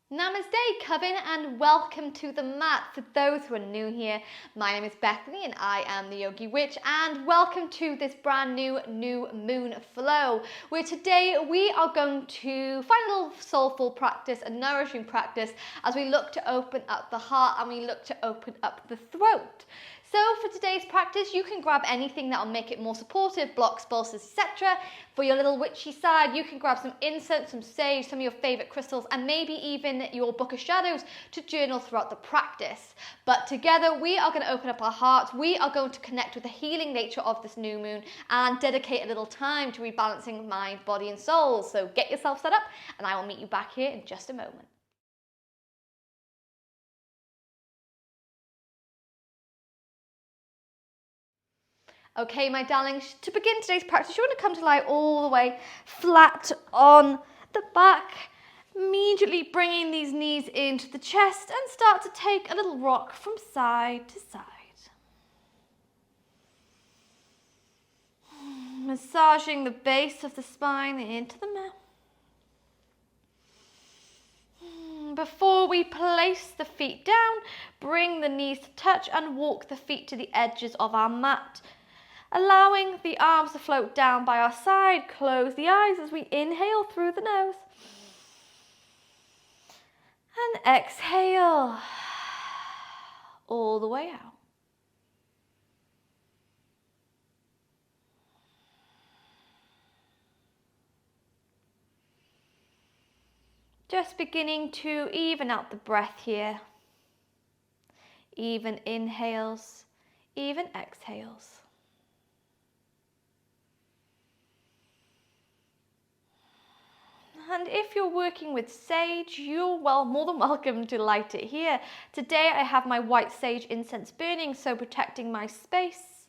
Namaste, Coven, and welcome to the mat. For those who are new here, my name is Bethany and I am the Yogi Witch, and welcome to this brand new moon flow, where today we are going to find a little soulful practice, a nourishing practice, as we look to open up the heart and we look to open up the throat. So for today's practice, you can grab anything that will make it more supportive, blocks, bolsters, etc. For your little witchy side, you can grab some incense, some sage, some of your favourite crystals, and maybe even your book of shadows to journal throughout the practice. But together, we are going to open up our hearts. We are going to connect with the healing nature of this new moon and dedicate a little time to rebalancing mind, body, and soul. So get yourself set up, and I will meet you back here in just a moment. Okay, my darlings, to begin today's practice, you want to come to lie all the way flat on the back, immediately bringing these knees into the chest and start to take a little rock from side to side. Massaging the base of the spine into the mat. Before we place the feet down, bring the knees to touch and walk the feet to the edges of our mat. Allowing the arms to float down by our side, close the eyes as we inhale through the nose. And exhale all the way out. Just beginning to even out the breath here. Even inhales, even exhales. And if you're working with sage, you're more than welcome to light it here. Today I have my white sage incense burning, so protecting my space.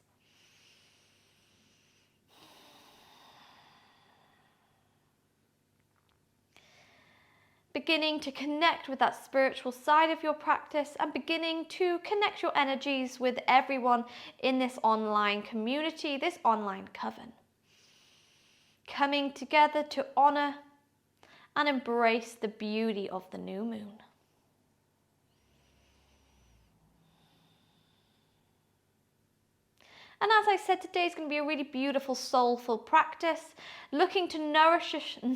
Beginning to connect with that spiritual side of your practice and beginning to connect your energies with everyone in this online community, this online coven. Coming together to honor and embrace the beauty of the new moon. And as I said, today is going to be a really beautiful, soulful practice, looking to nourish the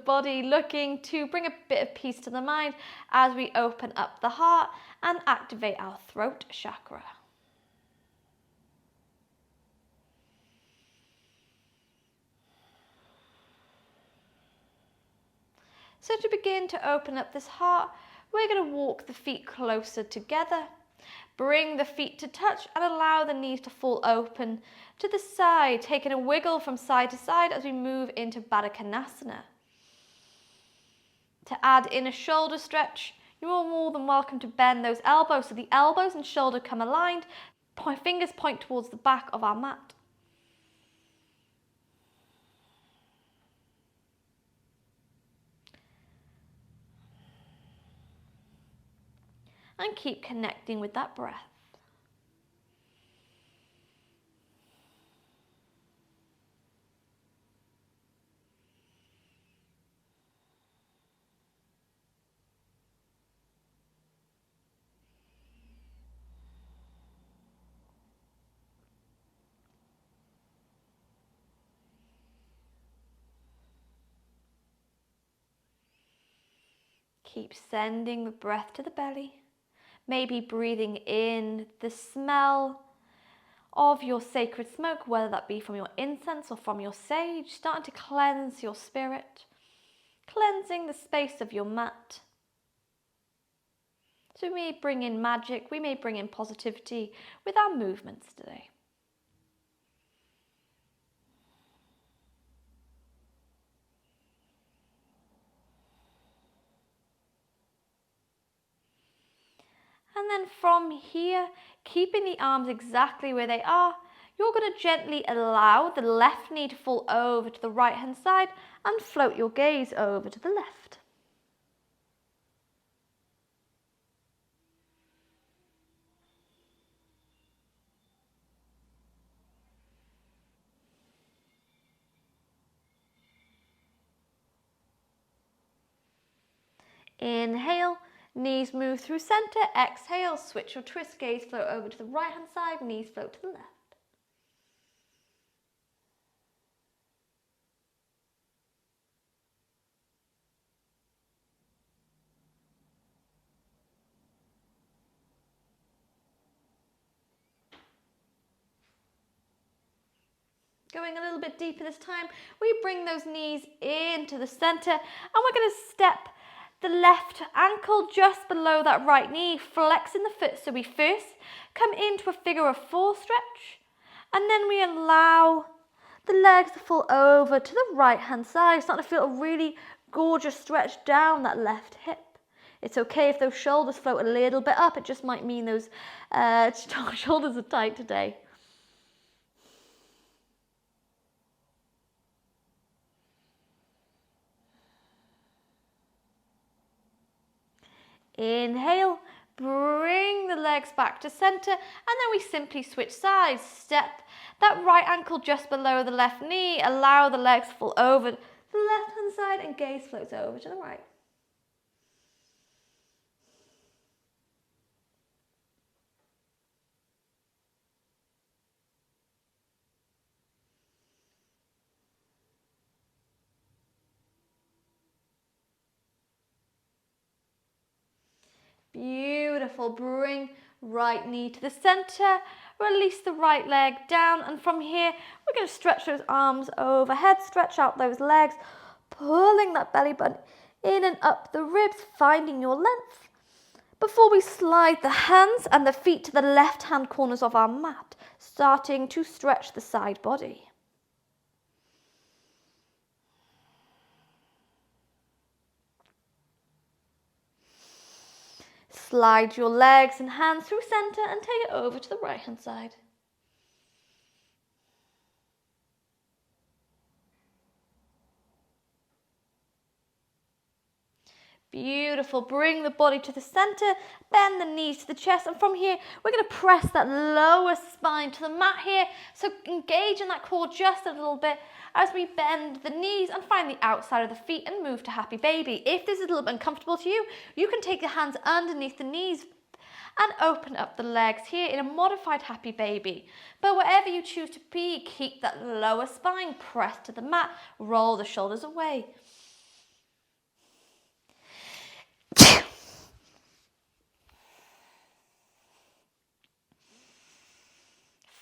body, looking to bring a bit of peace to the mind as we open up the heart and activate our throat chakra. So to begin to open up this heart, we're going to walk the feet closer together. Bring the feet to touch and allow the knees to fall open to the side, taking a wiggle from side to side as we move into Baddha Konasana. To add in a shoulder stretch, you are more than welcome to bend those elbows so the elbows and shoulder come aligned. Fingers point towards the back of our mat. And keep connecting with that breath. Keep sending the breath to the belly. Maybe breathing in the smell of your sacred smoke, whether that be from your incense or from your sage, starting to cleanse your spirit, cleansing the space of your mat. So we may bring in magic, we may bring in positivity with our movements today. And then from here, keeping the arms exactly where they are, you're going to gently allow the left knee to fall over to the right hand side and float your gaze over to the left. Inhale, knees move through center. Exhale, switch your twist, gaze float over to the right hand side, knees float to the left. Going a little bit deeper this time, we bring those knees into the center and we're going to step the left ankle just below that right knee, flexing the foot. So we first come into a figure of four stretch and then we allow the legs to fall over to the right hand side, starting to feel a really gorgeous stretch down that left hip. It's okay if those shoulders float a little bit up, it just might mean those shoulders are tight today. Inhale, bring the legs back to center, and then we simply switch sides. Step that right ankle just below the left knee, allow the legs to fall over to the left hand side and gaze floats over to the right. Beautiful. Bring right knee to the center, release the right leg down, and from here we're going to stretch those arms overhead, stretch out those legs, pulling that belly button in and up the ribs, finding your length, before we slide the hands and the feet to the left hand corners of our mat, starting to stretch the side body. Slide your legs and hands through center and take it over to the right hand side. Beautiful. Bring the body to the center, bend the knees to the chest, and from here we're going to press that lower spine to the mat here. So engage in that core just a little bit as we bend the knees and find the outside of the feet and move to happy baby. If this is a little bit uncomfortable to you, you can take your hands underneath the knees and open up the legs here in a modified happy baby. But wherever you choose to be, keep that lower spine pressed to the mat, roll the shoulders away.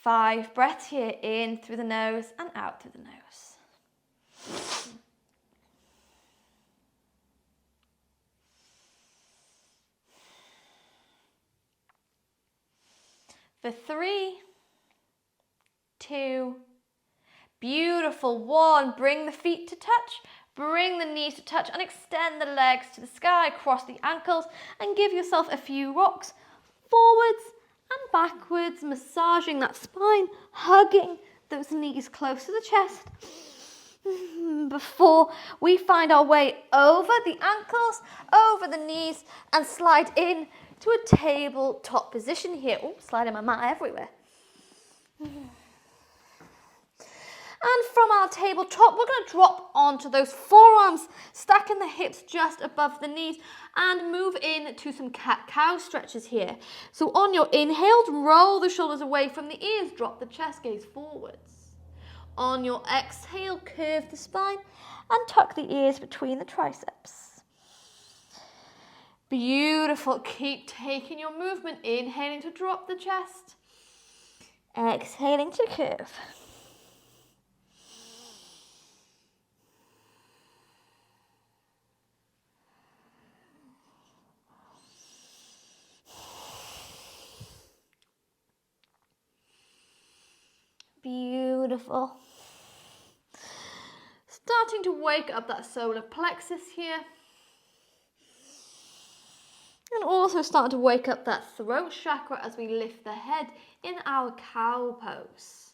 Five breaths here, in through the nose and out through the nose. For 3, 2, beautiful, 1, bring the feet to touch, bring the knees to touch and extend the legs to the sky, cross the ankles and give yourself a few rocks forwards and backwards, massaging that spine, hugging those knees close to the chest before we find our way over the ankles, over the knees and slide in to a tabletop position here. Oh, sliding my mat everywhere. And from our tabletop, we're going to drop onto those forearms, stacking the hips just above the knees and move in to some cat-cow stretches here. So on your inhale, roll the shoulders away from the ears, drop the chest, gaze forwards. On your exhale, curve the spine and tuck the ears between the triceps. Beautiful. Keep taking your movement, inhaling to drop the chest, exhaling to curve. Beautiful. Starting to wake up that solar plexus here. And also starting to wake up that throat chakra as we lift the head in our cow pose.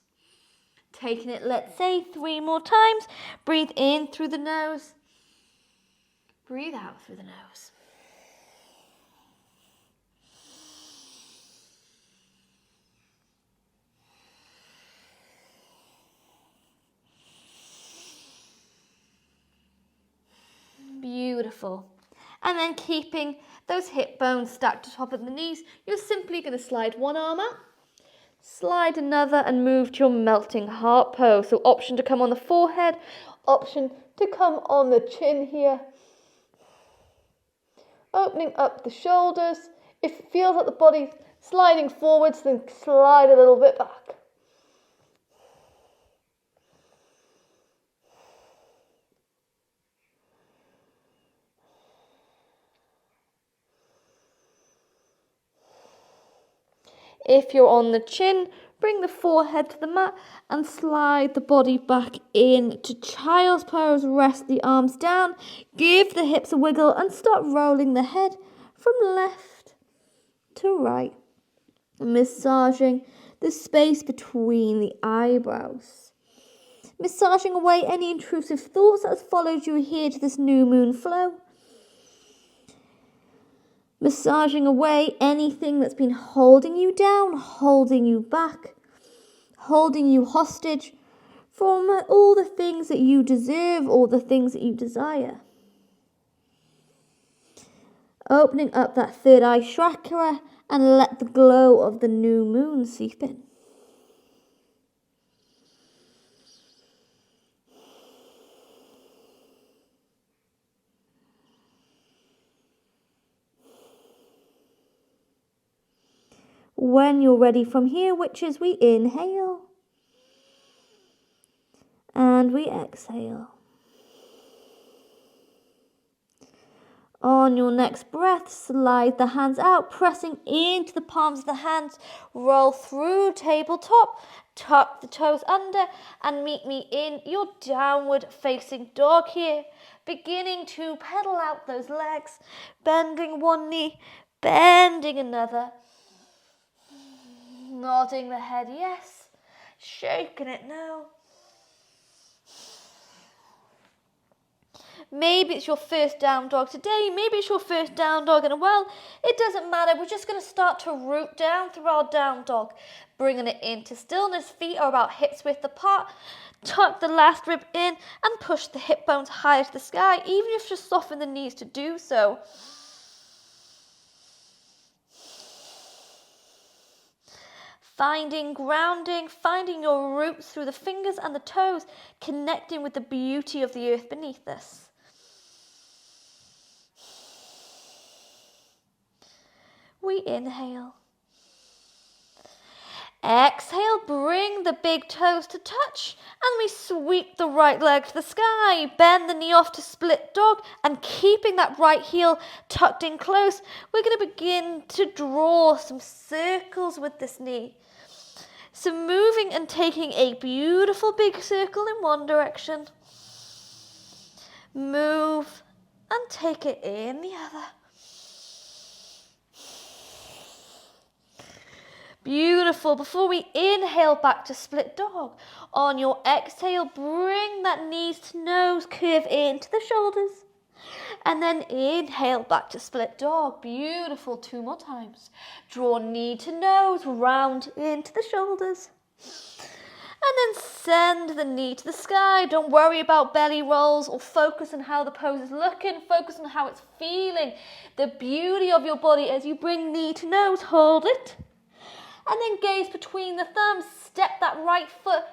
Taking it, let's say, 3 more times. Breathe in through the nose. Breathe out through the nose. Beautiful. And then keeping those hip bones stacked atop of the knees, you're simply going to slide one arm out, slide another, and move to your melting heart pose. So option to come on the forehead, option to come on the chin here. Opening up the shoulders. If it feels like the body's sliding forwards, then slide a little bit back. If you're on the chin, bring the forehead to the mat and slide the body back into child's pose. Rest the arms down, give the hips a wiggle and start rolling the head from left to right, massaging the space between the eyebrows. Massaging away any intrusive thoughts that has followed you here to this new moon flow. Massaging away anything that's been holding you down, holding you back, holding you hostage from all the things that you deserve, all the things that you desire. Opening up that third eye chakra and let the glow of the new moon seep in. When you're ready from here, witches, we inhale and we exhale. On your next breath, slide the hands out, pressing into the palms of the hands. Roll through tabletop, tuck the toes under, and meet me in your downward facing dog here. Beginning to pedal out those legs, bending one knee, bending another. Nodding the head yes, shaking it no. Maybe it's your first down dog today, maybe it's your first down dog in a while. It doesn't matter, we're just going to start to root down through our down dog. Bringing it into stillness, feet are about hips width apart. Tuck the last rib in and push the hip bones higher to the sky, even if you just soften the knees to do so. Finding grounding, finding your roots through the fingers and the toes, connecting with the beauty of the earth beneath us. We inhale. Exhale, bring the big toes to touch, and we sweep the right leg to the sky. Bend the knee off to split dog, and keeping that right heel tucked in close, we're going to begin to draw some circles with this knee. So moving and taking a beautiful big circle in one direction. Move and take it in the other. Beautiful. Before we inhale back to split dog, on your exhale, bring that knees to nose, curve into the shoulders. And then inhale back to split dog. Beautiful. 2 more times. Draw knee to nose, round into the shoulders. And then send the knee to the sky. Don't worry about belly rolls or focus on how the pose is looking. Focus on how it's feeling. The beauty of your body as you bring knee to nose. Hold it. And then gaze between the thumbs. Step that right foot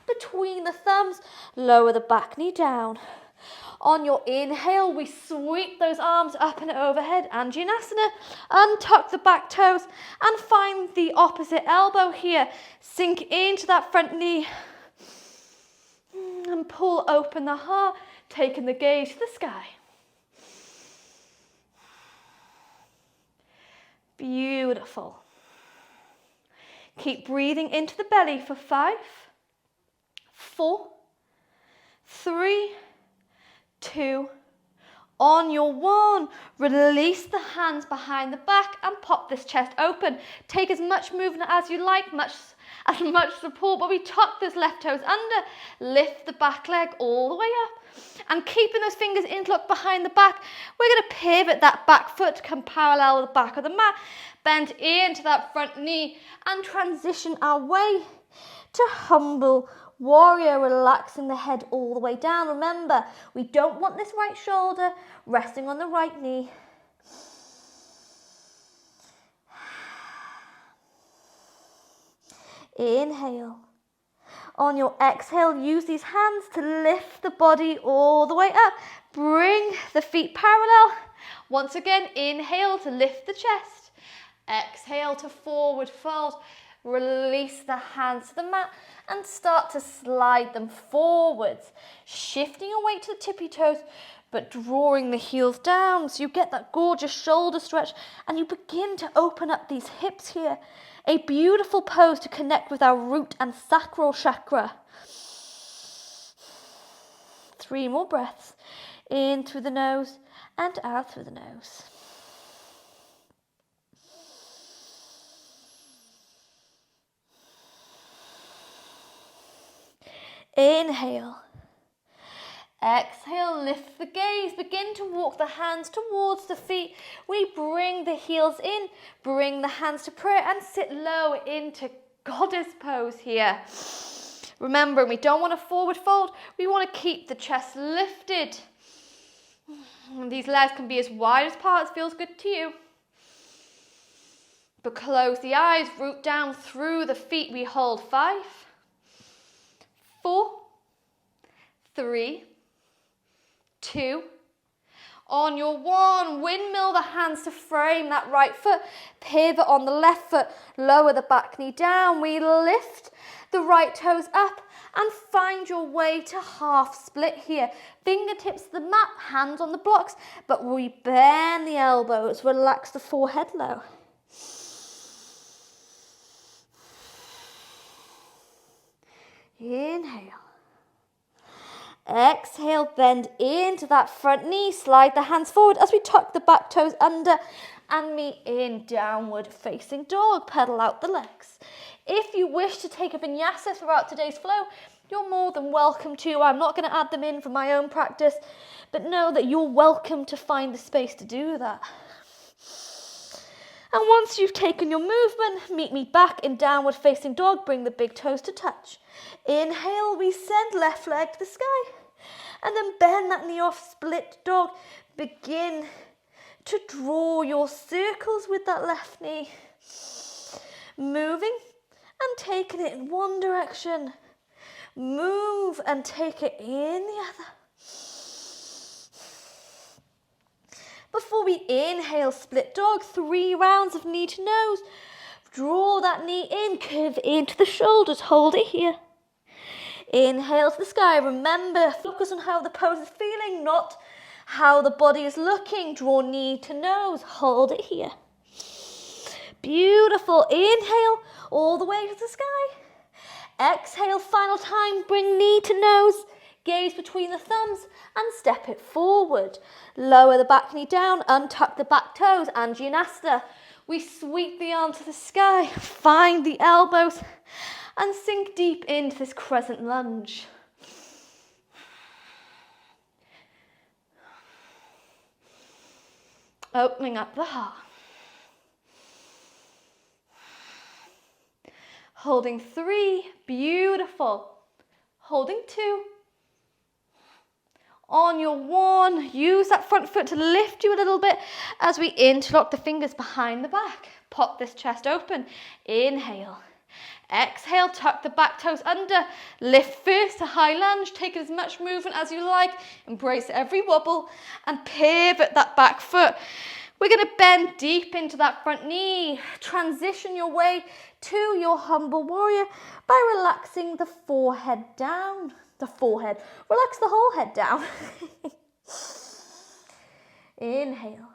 between the thumbs. Lower the back knee down. On your inhale, we sweep those arms up and overhead, Anjaneyasana. Untuck the back toes and find the opposite elbow here. Sink into that front knee and pull open the heart, taking the gaze to the sky. Beautiful. Keep breathing into the belly for 5, 4, 3, 2. On your 1, release the hands behind the back and pop this chest open. Take as much movement as you like, as much support, but we tuck those left toes under. Lift the back leg all the way up. And keeping those fingers interlocked behind the back, we're going to pivot that back foot to come parallel with the back of the mat. Bend into that front knee and transition our way to humble warrior, relaxing the head all the way down. Remember, we don't want this right shoulder resting on the right knee. Inhale. On your exhale, use these hands to lift the body all the way up. Bring the feet parallel. Once again, inhale to lift the chest. Exhale to forward fold. Release the hands to the mat and start to slide them forwards, shifting your weight to the tippy toes, but drawing the heels down so you get that gorgeous shoulder stretch and you begin to open up these hips here. A beautiful pose to connect with our root and sacral chakra. 3 more breaths. In through the nose and out through the nose. Inhale. Exhale, lift the gaze. Begin to walk the hands towards the feet. We bring the heels in, bring the hands to prayer and sit low into goddess pose here. Remember, we don't want to forward fold. We want to keep the chest lifted. These legs can be as wide as apart as feels good to you. But close the eyes, root down through the feet. We hold 5, 4, 3, 2. On your 1, windmill the hands to frame that right foot. Pivot on the left foot. Lower the back knee down. We lift the right toes up and find your way to half split here. Fingertips to the mat, hands on the blocks, but we bend the elbows. Relax the forehead low. Inhale. Exhale, bend into that front knee, slide the hands forward as we tuck the back toes under and meet in downward facing dog. Pedal out the legs. If you wish to take a vinyasa throughout today's flow, you're more than welcome to. I'm not going to add them in for my own practice, but know that you're welcome to find the space to do that. And once you've taken your movement, meet me back in downward facing dog. Bring the big toes to touch. Inhale, we send left leg to the sky. And then bend that knee off, split dog. Begin to draw your circles with that left knee. Moving and taking it in one direction. Move and take it in the other. Before we inhale, split dog, 3 rounds of knee to nose. Draw that knee in, curve into the shoulders, hold it here. Inhale to the sky. Remember, focus on how the pose is feeling, not how the body is looking. Draw knee to nose, hold it here. Beautiful. Inhale all the way to the sky. Exhale, final time, bring knee to nose. Gaze between the thumbs and step it forward. Lower the back knee down, untuck the back toes, Anjaneyasana. We sweep the arm to the sky, find the elbows and sink deep into this crescent lunge. Opening up the heart. Holding 3, beautiful. Holding 2. On your 1, use that front foot to lift you a little bit as we interlock the fingers behind the back. Pop this chest open. Inhale. Exhale, tuck the back toes under. Lift first to high lunge. Take as much movement as you like. Embrace every wobble and pivot that back foot. We're going to bend deep into that front knee. Transition your way to your humble warrior by relaxing the forehead down. The forehead. Relax the whole head down. Inhale.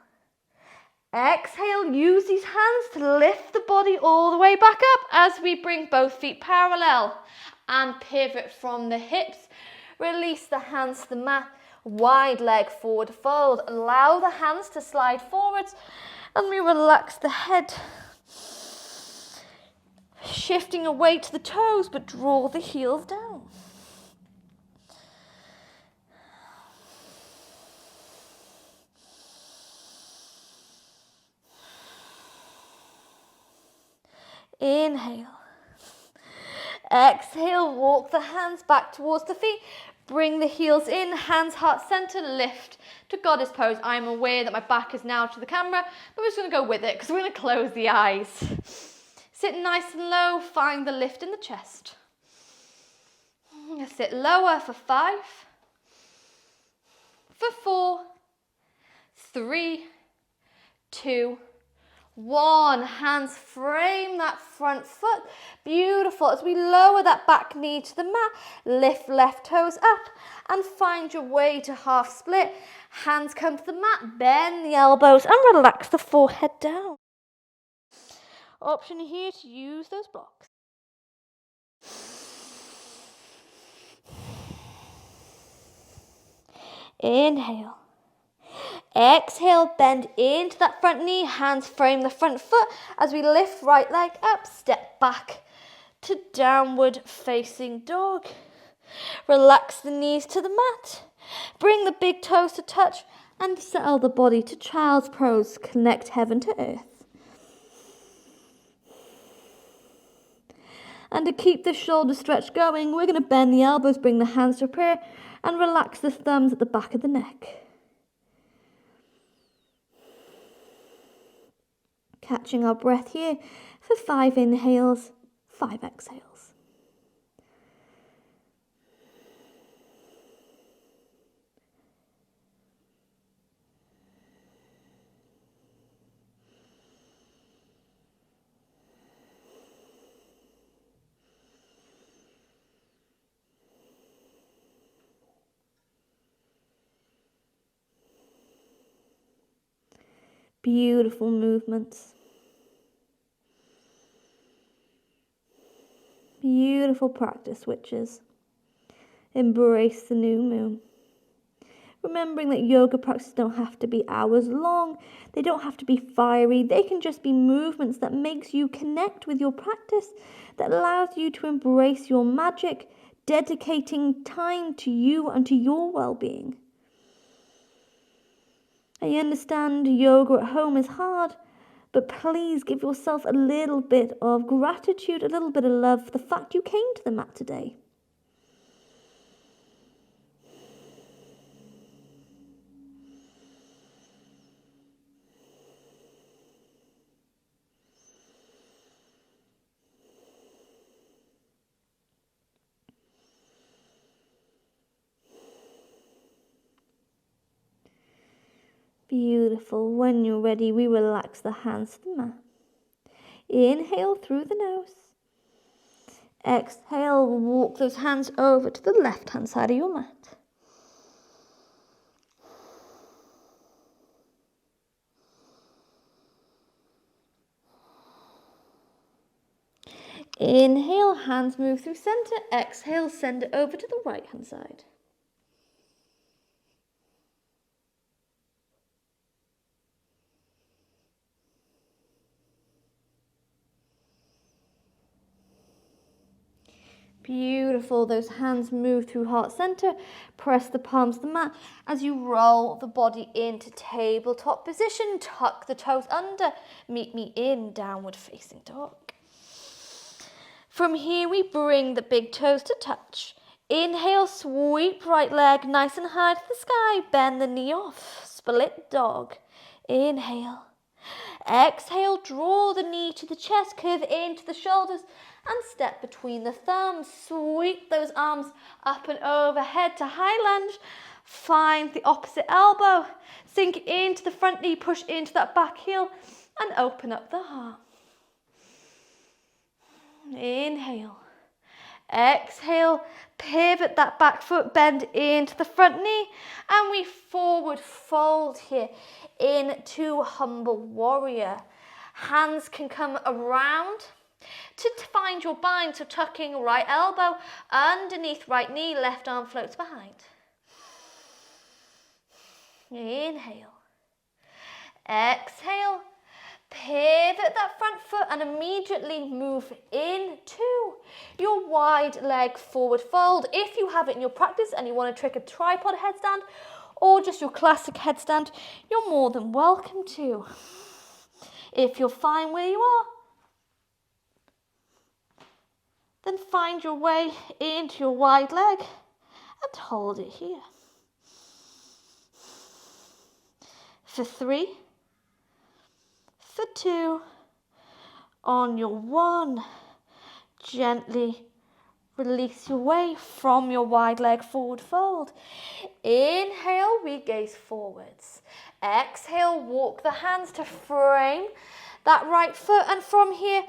Exhale, use these hands to lift the body all the way back up as we bring both feet parallel and pivot from the hips. Release the hands to the mat. Wide leg forward fold. Allow the hands to slide forwards and we relax the head. Shifting away to the toes but draw the heels down. Inhale. Exhale, walk the hands back towards the feet. Bring the heels in, hands heart center, lift to goddess pose. I'm aware that my back is now to the camera, but we're just going to go with it because we're going to close the eyes. Sit nice and low, find the lift in the chest. Sit lower for 5, for 4, 3, 2, 1. Hands frame that front foot. Beautiful. As we lower that back knee to the mat, lift left toes up and find your way to half split. Hands come to the mat, bend the elbows and relax the forehead down. Option here to use those blocks. Inhale. Exhale, bend into that front knee, hands frame the front foot as we lift right leg up, step back to downward facing dog. Relax the knees to the mat, bring the big toes to touch and settle the body to child's pose, connect heaven to earth. And to keep the shoulder stretch going, we're going to bend the elbows, bring the hands to prayer and relax the thumbs at the back of the neck. Catching our breath here for 5 inhales, 5 exhales. Beautiful movements. Beautiful practice, witches. Embrace the new moon. Remembering that yoga practices don't have to be hours long. They don't have to be fiery. They can just be movements that makes you connect with your practice, that allows you to embrace your magic, dedicating time to you and to your well-being. I understand yoga at home is hard, but please give yourself a little bit of gratitude, a little bit of love for the fact you came to the mat today. Beautiful. When you're ready, we relax the hands to the mat. Inhale through the nose. Exhale, walk those hands over to the left-hand side of your mat. Inhale, hands move through center. Exhale, send it over to the right-hand side. Beautiful. Those hands move through heart center. Press the palms to the mat as you roll the body into tabletop position. Tuck the toes under. Meet me in downward facing dog. From here, we bring the big toes to touch. Inhale, sweep right leg nice and high to the sky. Bend the knee off. Split dog. Inhale. Exhale, draw the knee to the chest, curve into the shoulders and step between the thumbs. Sweep those arms up and overhead to high lunge. Find the opposite elbow. Sink into the front knee, push into that back heel and open up the heart. Inhale. Exhale, pivot that back foot, bend into the front knee and we forward fold here into humble warrior. Hands can come around to find your bind, so tucking right elbow underneath right knee, left arm floats behind. Inhale. Exhale. Pivot that front foot and immediately move into your wide leg forward fold. If you have it in your practice and you want to trick a tripod headstand or just your classic headstand, you're more than welcome to. If you're fine where you are, then find your way into your wide leg and hold it here. For 3, for 2, On your one, gently release your weight from your wide leg forward fold. Inhale, we gaze forwards. Exhale, walk the hands to frame that right foot. And from here,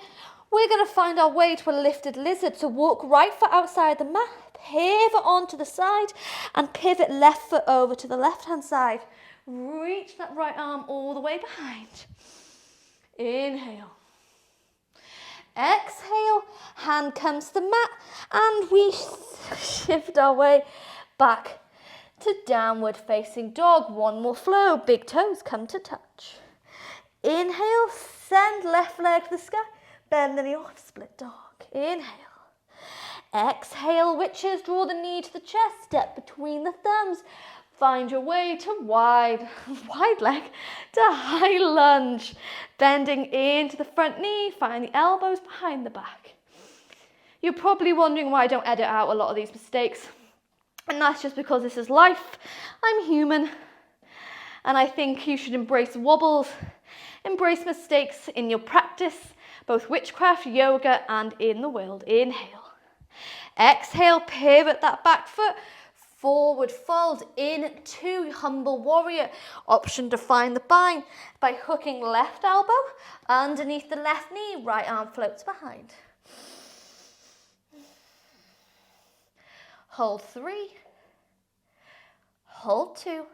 we're going to find our way to a lifted lizard. So walk right foot outside the mat, pivot onto the side, and pivot left foot over to the left-hand side. Reach that right arm all the way behind. Inhale. Exhale, hand comes to the mat, and we shift our way back to downward facing dog. One more flow, big toes come to touch. Inhale, send left leg to the sky, bend the knee off, split dog. Inhale. Exhale, witches, draw the knee to the chest, step between the thumbs. Find your way to wide leg to high lunge. Bending into the front knee, find the elbows behind the back. You're probably wondering why I don't edit out a lot of these mistakes. And that's just because this is life. I'm human. And I think you should embrace wobbles, embrace mistakes in your practice, both witchcraft, yoga, and in the world. Inhale. Exhale, pivot that back foot. Forward fold into humble warrior. Option to find the bind by hooking left elbow underneath the left knee. Right arm floats behind. Hold 3. Hold 2.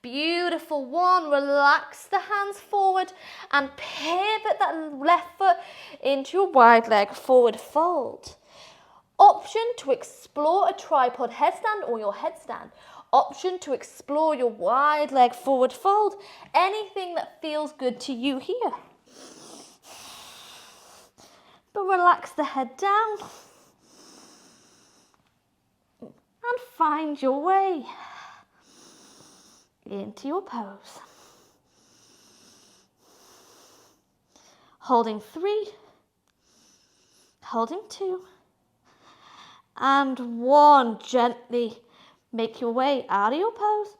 Beautiful 1. Relax the hands forward and pivot that left foot into a wide leg forward fold. Option to explore a tripod headstand or your headstand. Option to explore your wide leg forward fold. Anything that feels good to you here. But relax the head down. And find your way into your pose. Holding 3. Holding 2. And 1, gently make your way out of your pose.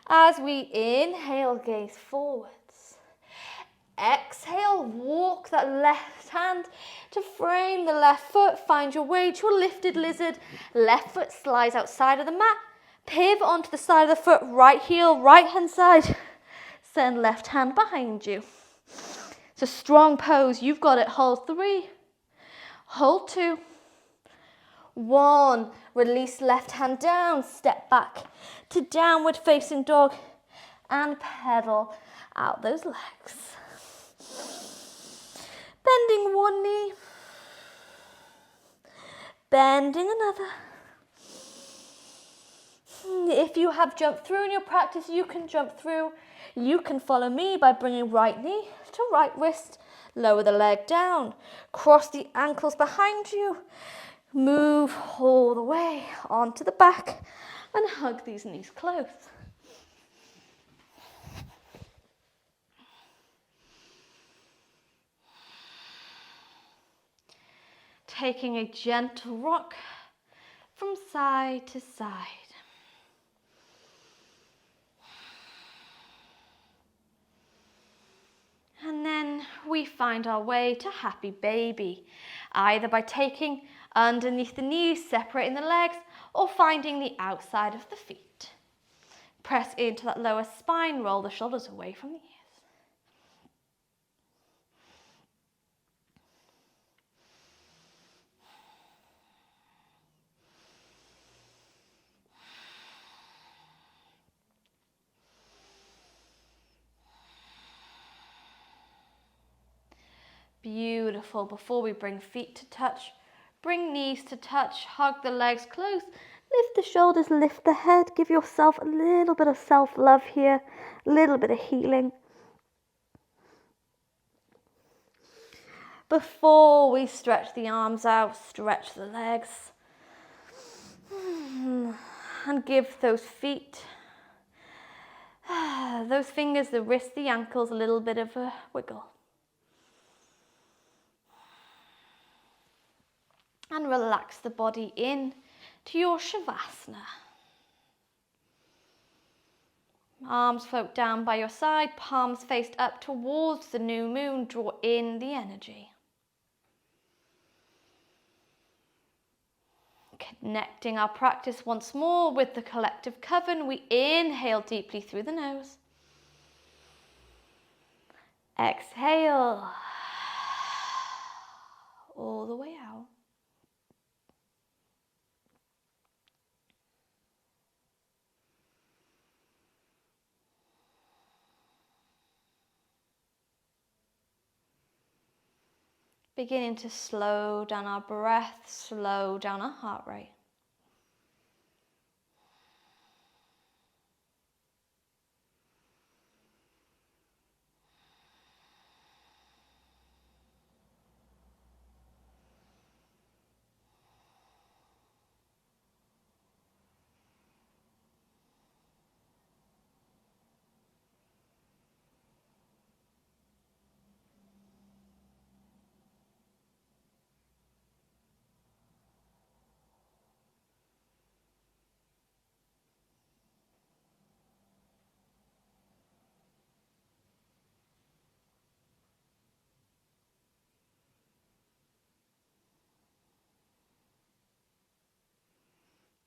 As we inhale, gaze forwards. Exhale, walk that left hand to frame the left foot. Find your way to a lifted lizard. Left foot slides outside of the mat. Pivot onto the side of the foot, right heel, right hand side. Send left hand behind you. It's a strong pose. You've got it. Hold 3. Hold 2. 1. Release left hand down. Step back to downward facing dog and pedal out those legs. Bending one knee. Bending another. If you have jumped through in your practice, you can jump through. You can follow me by bringing right knee to right wrist. Lower the leg down, cross the ankles behind you, move all the way onto the back and hug these knees close. Taking a gentle rock from side to side. And then we find our way to happy baby, either by taking underneath the knees, separating the legs, or finding the outside of the feet. Press into that lower spine, roll the shoulders away from the ears. Beautiful. Before we bring feet to touch, bring knees to touch, hug the legs close, lift the shoulders, lift the head, give yourself a little bit of self-love here, a little bit of healing. Before we stretch the arms out, stretch the legs, and give those feet, those fingers, the wrists, the ankles, a little bit of a wiggle. And relax the body in to your Shavasana. Arms float down by your side, palms faced up towards the new moon. Draw in the energy. Connecting our practice once more with the collective coven, we inhale deeply through the nose. Exhale all the way out. Beginning to slow down our breath, slow down our heart rate.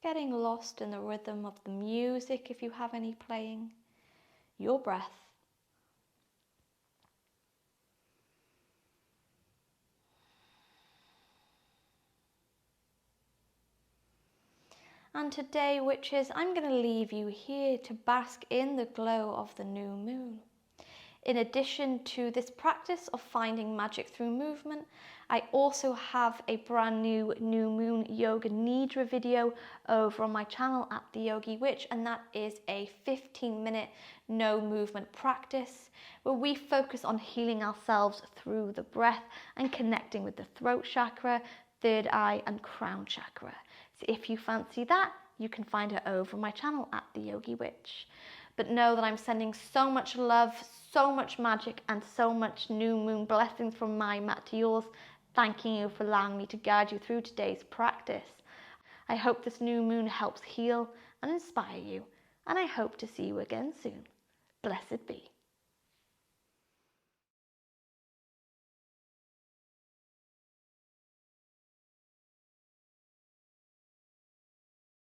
Getting lost in the rhythm of the music if you have any playing, your breath. And today, witches, I'm going to leave you here to bask in the glow of the new moon. In addition to this practice of finding magic through movement, I also have a brand new moon yoga nidra video over on my channel at The Yogi Witch, and that is a 15-minute no movement practice where we focus on healing ourselves through the breath and connecting with the throat chakra, third eye and crown chakra. So if you fancy that, you can find it over on my channel at The Yogi Witch. But know that I'm sending so much love, so much magic and so much new moon blessings from my mat to yours, thanking you for allowing me to guide you through today's practice. I hope this new moon helps heal and inspire you, and I hope to see you again soon. Blessed be.